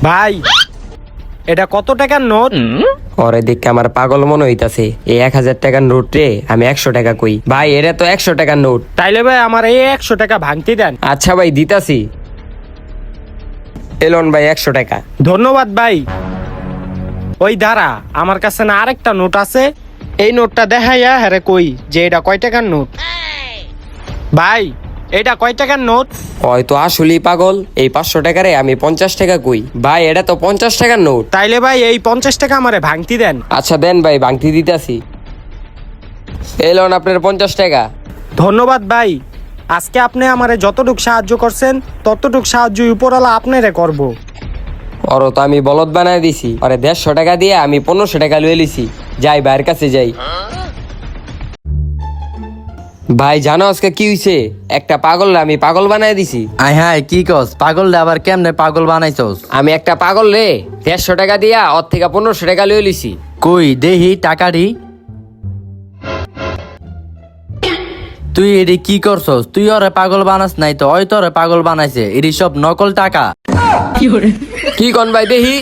ভাই এটা কত টাকার নোট? ওরে দেখে আমার পাগল মনে হইতাছে। এই 1000 টাকার নোট রে আমি 100 টাকা কই। ভাই এটা তো 100 টাকার নোট। তাইলে ভাই আমার এই 100 টাকা ভাঙতি দেন। আচ্ছা ভাই দিতাছি। এলন ভাই 100 টাকা। ধন্যবাদ ভাই। ওই দাঁড়া, আমার কাছে না আরেকটা নোট আছে, এই নোটটা দেখাইয়া হ্যারে কই যে এটা কয় টাকার নোট। ভাই এটা কয় টাকার নোট? ওই তো আসলেই পাগল। এই 500 টাকারে আমি 50 টাকা কই। ভাই এটা তো 50 টাকার নোট। তাইলে ভাই এই 50 টাকা আমারে ভাঙতি দেন। আচ্ছা দেন ভাই, ভাঙতি দিতাছি। এলন আপনার 50 টাকা। ধন্যবাদ ভাই। আজকে আপনি আমারে যতটুক সাহায্য করছেন ততটুক সাহায্য উপরওয়ালা আপনারে করব। ওর তো আমি বলদ বানায় দিছি। আরে 150 টাকা দিয়ে আমি 1500 টাকা লুয়ে লিছি। যাই ভাইয়ের কাছে যাই। ভাই জানো আজকে কি হইছে? একটা পাগল আমি পাগল বানায় দিছি। আয় হায় কি কস? পাগল রে আবার কেমনে পাগল বানাইছস? আমি একটা পাগল রে 150 টাকা দিয়া ওর থেকে 1500 টাকা লুয়ে লিছি। কই দেহি টাকাটি। তুই এটি কি করছস? তুই ওরে পাগল বানাস নাই তো, ওই তোরে পাগল বানাইছে। এটি সব নকল টাকা। কি কোন ভাই দেহি?